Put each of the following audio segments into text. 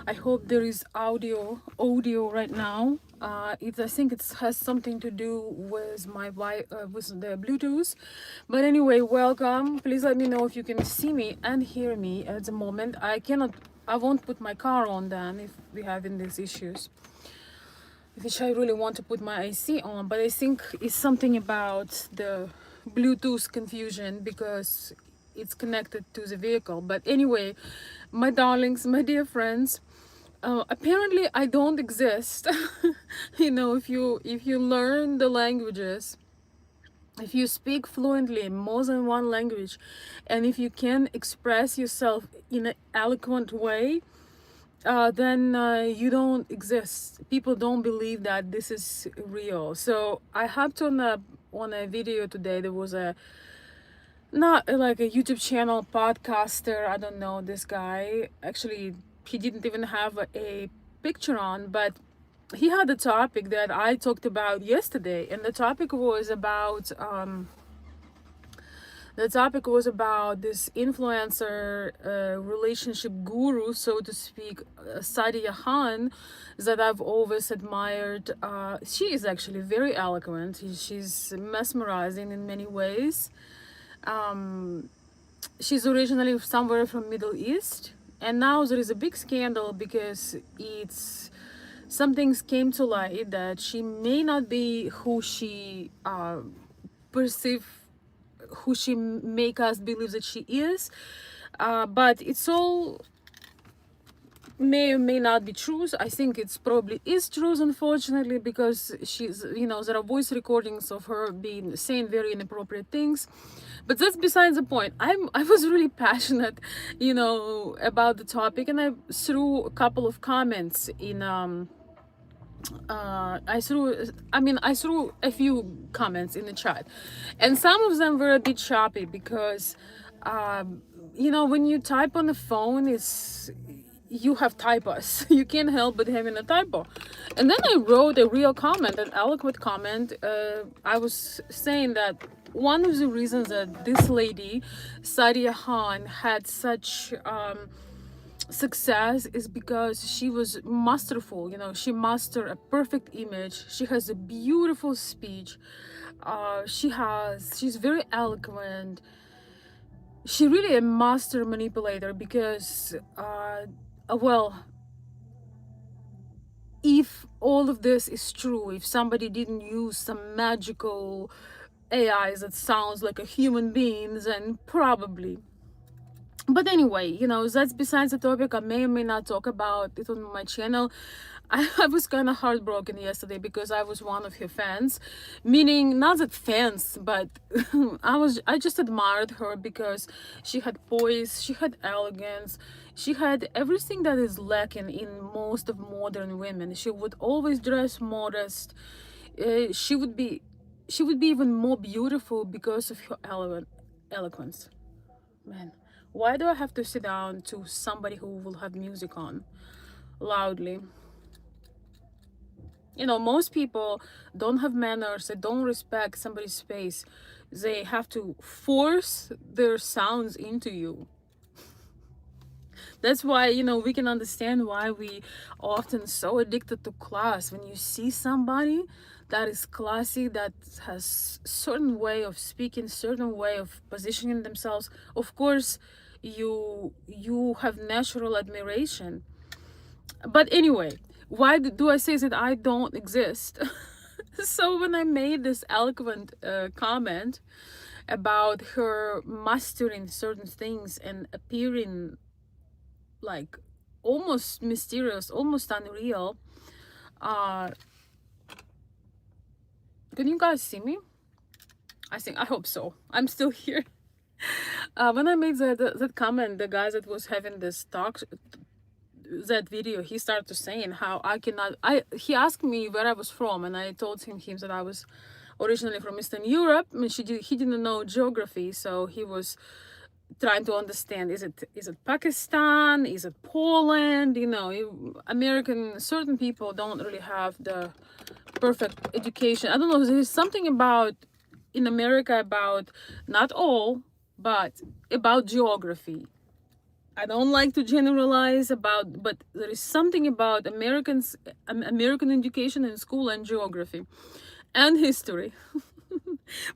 I hope there is audio right now. I think it has something to do with my with the Bluetooth. But anyway, welcome. Please let me know if you can see me and hear me at the moment. I won't put my car on then if we're having these issues. Which I really want to put my IC on, but I think it's something about the Bluetooth confusion because it's connected to the vehicle. But anyway, my darlings, my dear friends, apparently I don't exist. If you learn the languages, if you speak fluently in more than one language, and if you can express yourself in an eloquent way, then you don't exist. People don't believe that this is real. So I hopped on a video today. There was a not like a YouTube channel podcaster. I don't know this guy. Actually, he didn't even have a picture on, but he had a topic that I talked about yesterday, and the topic was about this influencer relationship guru, so to speak, Sadia Khan, that I've always admired. She is actually very eloquent. She's mesmerizing in many ways. She's originally somewhere from Middle East, and now there is a big scandal because some things came to light that she may not be who she perceive who she make us believe that she is, but it's all may or may not be true. I think it's probably is true, unfortunately, because there are voice recordings of her being saying very inappropriate things. But that's besides the point. I was really passionate, about the topic, and I threw a couple of comments in I threw a few comments in the chat, and some of them were a bit choppy because, when you type on the phone, you have typos. You can't help but having a typo. And then I wrote a real comment, an eloquent comment. I was saying that one of the reasons that this lady, Sadia Khan, had such success is because she was masterful. She mastered a perfect image. She has a beautiful speech. She's very eloquent. She really a master manipulator because if all of this is true, if somebody didn't use some magical AIs that sounds like a human being, then probably. But anyway, that's besides the topic. I may or may not talk about it on my channel. I was kind of heartbroken yesterday because I was one of her fans, meaning not that fans, but I just admired her because she had poise, she had elegance, she had everything that is lacking in most of modern women. She would always dress modest. She would be even more beautiful because of her eloquence. Man, why do I have to sit down to somebody who will have music on loudly? Most people don't have manners. They don't respect somebody's space. They have to force their sounds into you. That's why, we can understand why we often so addicted to class. When you see somebody that is classy, that has certain way of speaking, certain way of positioning themselves, of course, you have natural admiration. But anyway, why do I say that I don't exist? So when I made this eloquent comment about her mastering certain things and appearing like almost mysterious, almost unreal, can you guys see me? I hope so. I'm still here. When I made that comment, the guy that was having this talk, that video, he started to saying how he asked me where I was from, and I told him that I was originally from Eastern Europe. I mean, he didn't know geography, so he was trying to understand, is it Pakistan, is it Poland? American, certain people don't really have the perfect education. I don't know, there's something about in America about, not all, but about geography. I don't like to generalize about, but there is something about American education in school and geography and history.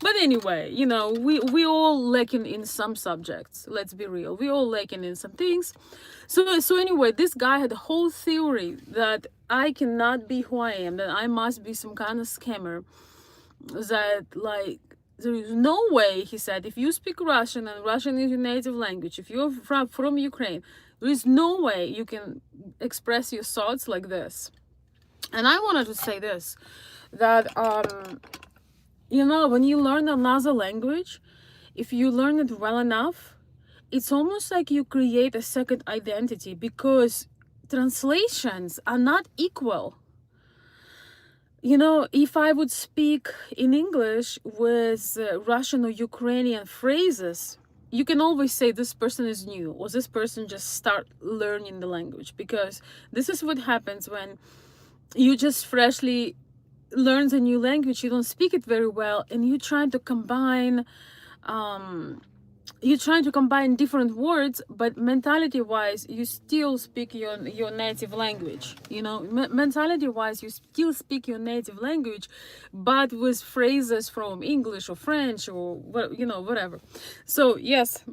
But anyway, we all lacking in some subjects. Let's be real. We all lacking in some things. So anyway, this guy had a whole theory that I cannot be who I am, that I must be some kind of scammer, that like there is no way, he said, if you speak Russian and Russian is your native language, if you're from Ukraine, there is no way you can express your thoughts like this. And I wanted to say this, that when you learn another language, if you learn it well enough, it's almost like you create a second identity, because translations are not equal. If I would speak in English with Russian or Ukrainian phrases, you can always say this person is new, or this person just start learning the language, because this is what happens when you just freshly learn a new language. You don't speak it very well, and you're trying to combine different words, but mentality wise you still speak your native language. Mentality wise you still speak your native language, but with phrases from English or French or whatever. So yes,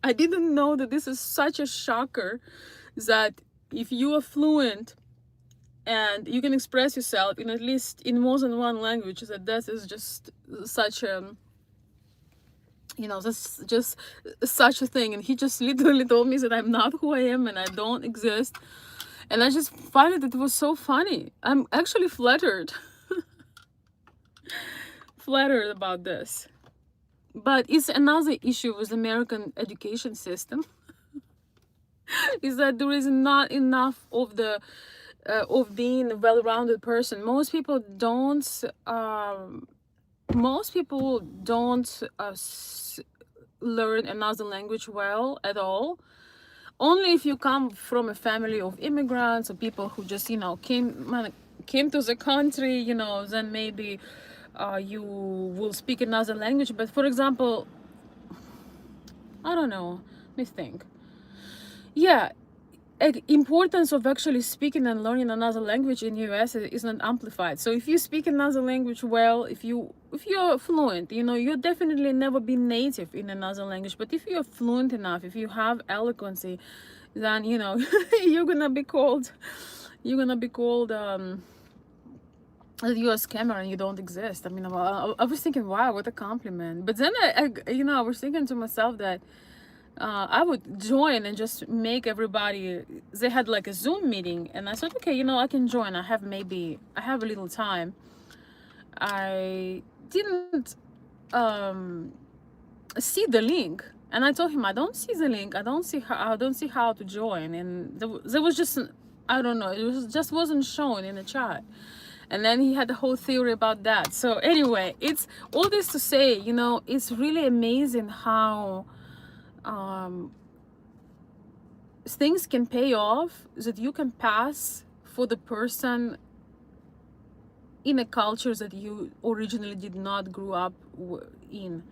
I didn't know that this is such a shocker, that if you are fluent and you can express yourself in at least in more than one language, that is just such a that's just such a thing. And he just literally told me that I'm not who I am and I don't exist. And I just find it was so funny. I'm actually flattered about this. But it's another issue with American education system is that there is not enough of being a well-rounded person. Most people don't learn another language well at all. Only if you come from a family of immigrants or people who just came to the country, then maybe you will speak another language. But for example, I don't know, let me think. Yeah, importance of actually speaking and learning another language in US is not amplified. So if you speak another language well, if you're fluent, you'll definitely never be native in another language. But if you're fluent enough, if you have eloquency, then you're gonna be called that you're a scammer and you don't exist. I mean, I was thinking, wow, what a compliment. But then I was thinking to myself that I would join and just make everybody, they had like a Zoom meeting, and I said, okay, I can join. I have a little time. I didn't see the link, and I told him I don't see the link. I don't see how to join, and there was just I don't know, just wasn't shown in the chat. And then he had the whole theory about that. So anyway, it's all this to say, it's really amazing how things can pay off, that you can pass for the person in a culture that you originally did not grow up in.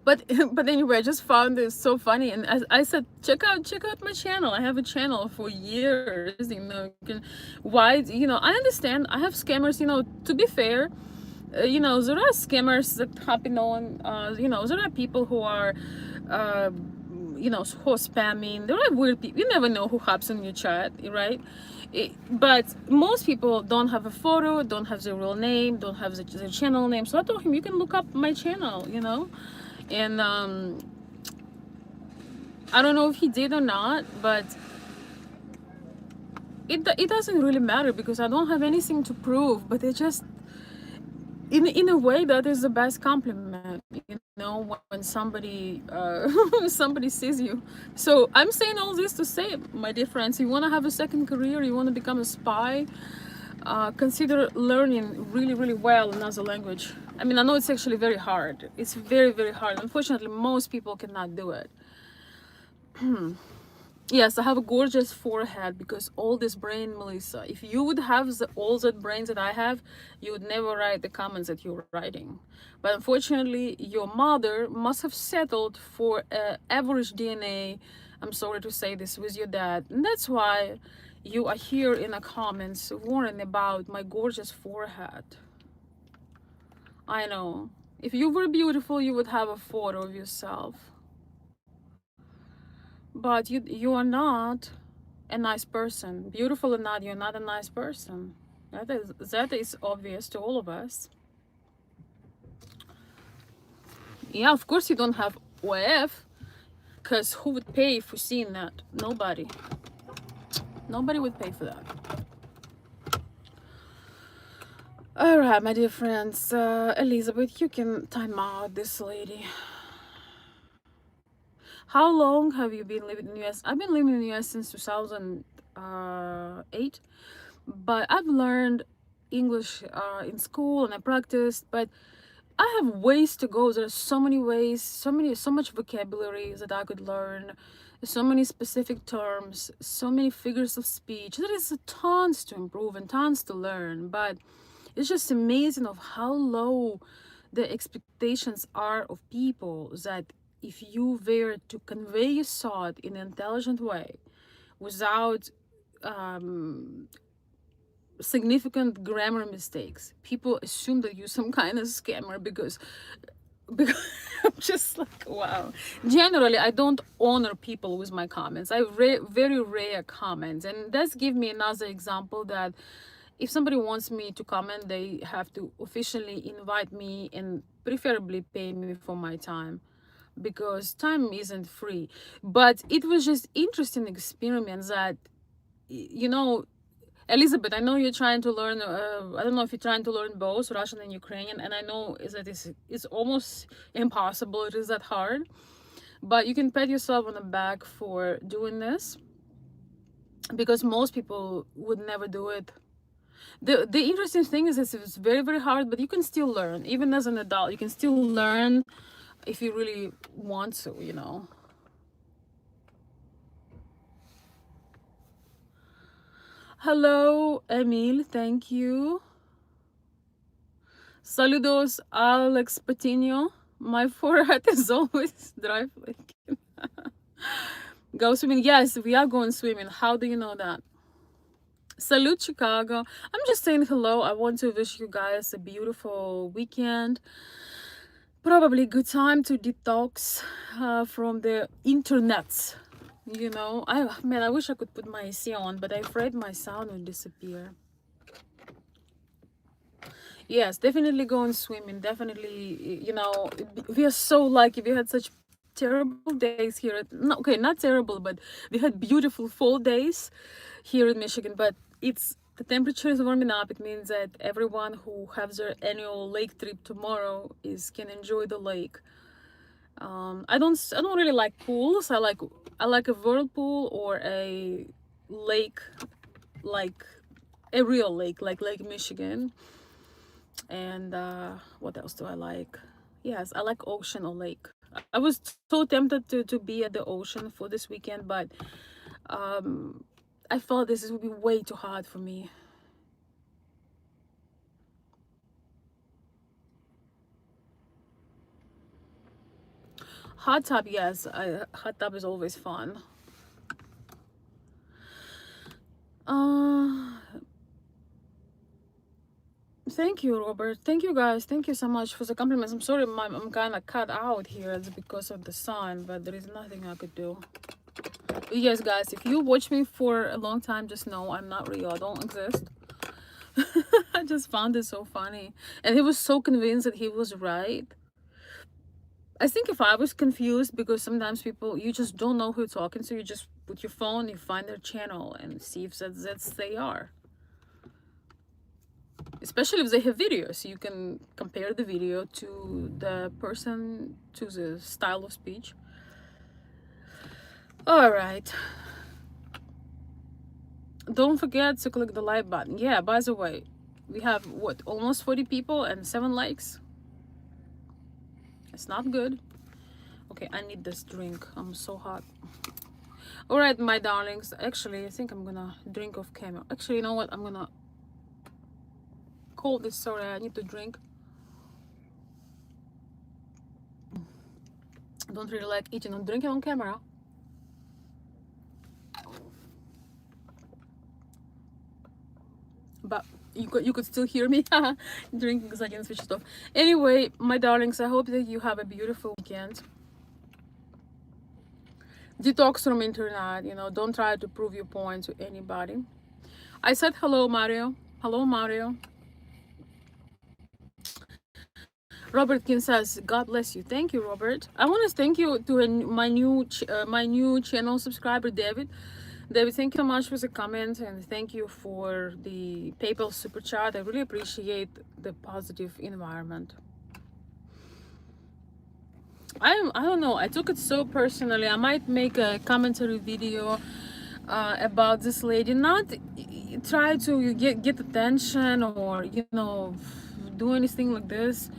But anyway, I just found this so funny, and I said, check out my channel. I have a channel for years. I understand. I have scammers. To be fair, there are scammers that happen on. There are people who are, who are spamming. There are weird people. You never know who hops on your chat, right? But most people don't have a photo, don't have their real name, don't have their channel name. So I told him, you can look up my channel, and I don't know if he did or not, but it doesn't really matter, because I don't have anything to prove. But it just, in a way, that is the best compliment, when somebody somebody sees you. So I'm saying all this to say, my dear friends, you want to have a second career, you want to become a spy, consider learning really, really well another language. I mean, I know it's actually very hard. It's very, very hard. Unfortunately, most people cannot do it. Yes, I have a gorgeous forehead because all this brain, Melissa. If you would have all the brains that I have, you would never write the comments that you're writing. But unfortunately, your mother must have settled for average DNA. I'm sorry to say this with your dad, and that's why you are here in the comments warning about my gorgeous forehead. I know. If you were beautiful, you would have a photo of yourself. But you are not a nice person. Beautiful or not, you're not a nice person. That is obvious to all of us. Yeah, of course you don't have OF, because who would pay for seeing that? Nobody. Nobody would pay for that. All right, my dear friends. Elizabeth, you can time out this lady. How long have you been living in the US? I've been living in the US since 2008, but I've learned English in school and I practiced, but I have ways to go. There's so many ways, so much vocabulary that I could learn, so many specific terms, so many figures of speech. There is tons to improve and tons to learn, but it's just amazing of how low the expectations are of people, that if you were to convey your thought in an intelligent way without significant grammar mistakes, people assume that you're some kind of scammer because I'm just like, wow. Generally, I don't honor people with my comments. I very rare comments, and that's give me another example that if somebody wants me to comment, they have to officially invite me and preferably pay me for my time, because time isn't free. But it was just interesting experiment that, you know, Elizabeth, I know you're trying to learn. I don't know if you're trying to learn both Russian and Ukrainian, and I know is that it's almost impossible. It is that hard, but you can pat yourself on the back for doing this, because most people would never do it. The interesting thing is it's very hard, but you can still learn. Even as an adult, you can still learn if you really want to, you know. Hello, Emil. Thank you. Saludos, Alex Patino. My forehead is always dry flaking. Go swimming. Yes, we are going swimming. How do you know that? Salute, Chicago. I'm just saying hello. I want to wish you guys a beautiful weekend. Probably a good time to detox from the internet. You know, I wish I could put my AC on, but I'm afraid my sound will disappear. Yes, definitely going swimming. Definitely, you know, we are so lucky. We had such terrible days here. No, okay, not terrible, but we had beautiful fall days here in Michigan. But the temperature is warming up. It means that everyone who has their annual lake trip tomorrow can enjoy the lake. I don't really like pools. I like a whirlpool or a lake, like a real lake, like Lake Michigan. And what else do I like? Yes, I like ocean or lake. I was so tempted to be at the ocean for this weekend, but I felt this would be way too hard for me. Hot tub, yes. Hot tub is always fun. Uh, Thank you, Robert. Thank you, guys. Thank you so much for the compliments. I'm sorry I'm kind of cut out here. It's because of the sun, but there is nothing I could do. Yes, guys, if you watch me for a long time, just know I'm not real. I don't exist. I just found it so funny. And he was so convinced that he was right. I think if I was confused, because sometimes people, you just don't know who you're talking to, you just put your phone, you find their channel and see if that's they are. Especially if they have videos, you can compare the video to the person, to the style of speech. All right, don't forget to click the like button. Yeah, by the way, we have what, almost 40 people and 7 likes. It's not good. Okay, I need this drink. I'm so hot. All right, my darlings. Actually, I think I'm gonna drink off camera. Actually, you know what? I'm gonna call this. Sorry, I need to drink. I don't really like eating and drinking on camera. But you could still hear me drinking because I didn't switch it off. Anyway, my darlings, I hope that you have a beautiful weekend. Detox from internet, don't try to prove your point to anybody. I said hello, Mario. Hello, Mario. Robert King says, "God bless you." Thank you, Robert. I want to thank you to my new channel subscriber, David. David, thank you so much for the comment, and thank you for the PayPal super chat. I really appreciate the positive environment. I don't know. I took it so personally. I might make a commentary video about this lady. Not try to get attention or do anything like this.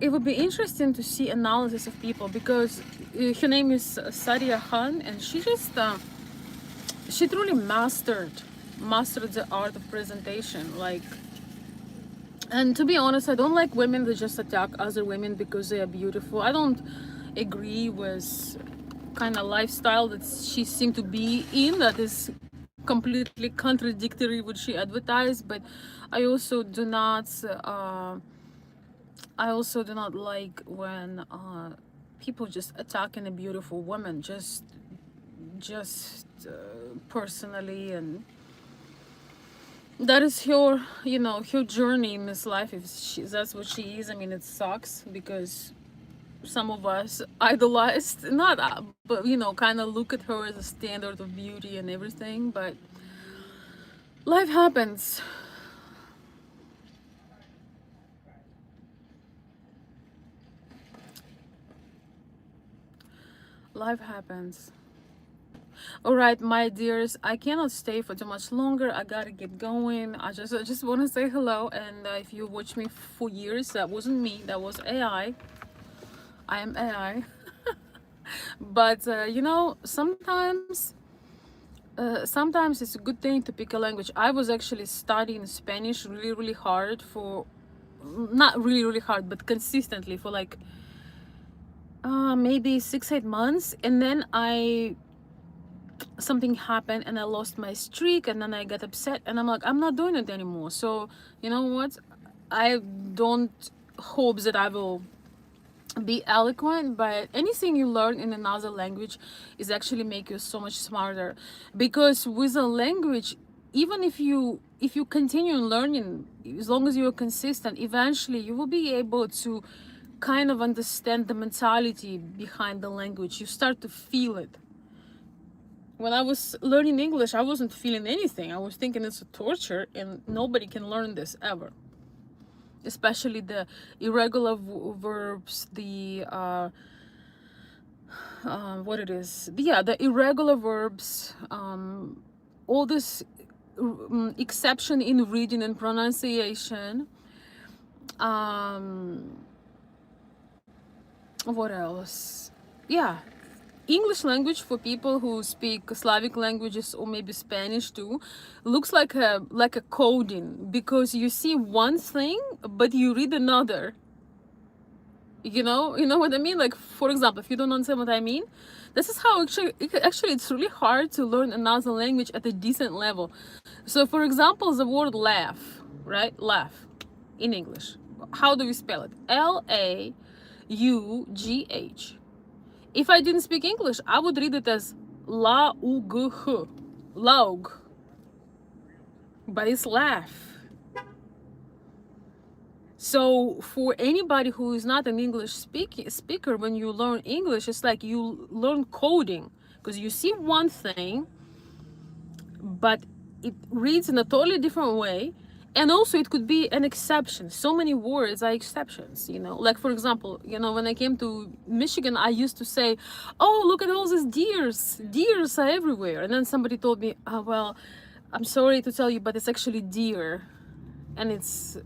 It would be interesting to see analysis of people, because her name is Sadia Khan, and she truly mastered the art of presentation. Like, and to be honest, I don't like women that just attack other women because they are beautiful. I don't agree with kind of lifestyle that she seemed to be in, that is completely contradictory what she advertised. But I also do not like when people just attacking a beautiful woman just personally. And that is her journey in this life. If that's what she is, I mean, it sucks because some of us idolized, not but kind of look at her as a standard of beauty and everything. But life happens. Life happens. All right, my dears, I cannot stay for too much longer. I gotta get going. I just want to say hello. And if you watch me for years, that wasn't me, that was AI. I am AI. But sometimes it's a good thing to pick a language. I was actually studying Spanish really, really hard for, not really, really hard, but consistently for like maybe 6-8 months. And then something happened and I lost my streak, and then I got upset, and I'm like, I'm not doing it anymore. So you know what, I don't hope that I will be eloquent, but anything you learn in another language is actually make you so much smarter. Because with a language, even if you continue learning, as long as you're consistent, eventually you will be able to kind of understand the mentality behind the language. You start to feel it. When I was learning English, I wasn't feeling anything. I was thinking it's a torture, and nobody can learn this ever. Especially the irregular verbs, the the irregular verbs, all this exception in reading and pronunciation. What else? Yeah, English language, for people who speak Slavic languages or maybe Spanish too, looks like a coding, because you see one thing but you read another. You know what I mean? Like, for example, if you don't understand what I mean, this is how actually it's really hard to learn another language at a decent level. So for example, the word laugh, right? Laugh in English, how do we spell it? Laugh. If I didn't speak English, I would read it as laugh, laug, but it's laugh. So for anybody who is not an English speaker, when you learn English, it's like you learn coding, because you see one thing, but it reads in a totally different way. And also it could be an exception. So many words are exceptions, like, for example, when I came to Michigan, I used to say, oh, look at all these deers are everywhere. And then somebody told me, oh, well, I'm sorry to tell you, but it's actually deer. And it's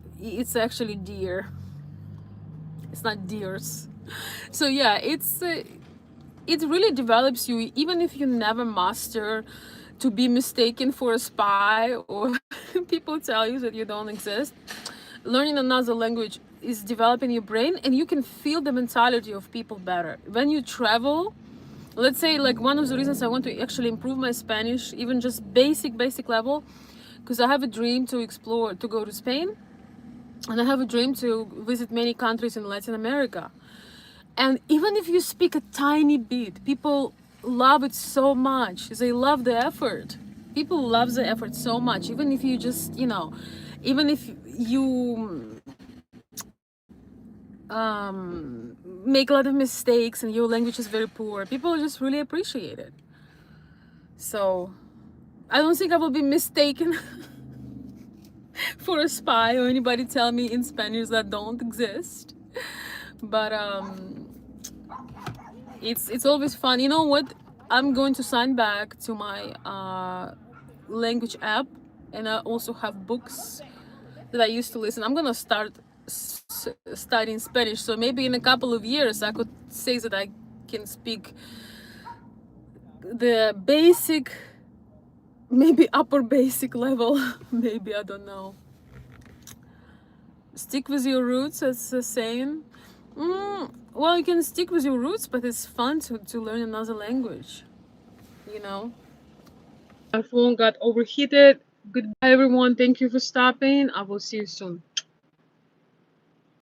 actually deer, it's not deers. So yeah, it's it really develops you, even if you never master to be mistaken for a spy, or people tell you that you don't exist. Learning another language is developing your brain, and you can feel the mentality of people better when you travel. Let's say, like, one of the reasons I want to actually improve my Spanish, even just basic level, because I have a dream to explore, to go to Spain, and I have a dream to visit many countries in Latin America. And even if you speak a tiny bit, people love it so much. They love the effort. People love the effort so much. Even if you just, even if you make a lot of mistakes and your language is very poor, people just really appreciate it. So I don't think I will be mistaken for a spy or anybody tell me in Spanish that don't exist. But it's always fun. You know what? I'm going to sign back to my language app, and I also have books that I used to listen. I'm gonna start studying Spanish, so maybe in a couple of years I could say that I can speak the basic, maybe upper basic level. Maybe, I don't know. Stick with your roots, as the saying. Well, you can stick with your roots, but it's fun to learn another language, you know. My phone got overheated. Goodbye, everyone. Thank you for stopping. I will see you soon.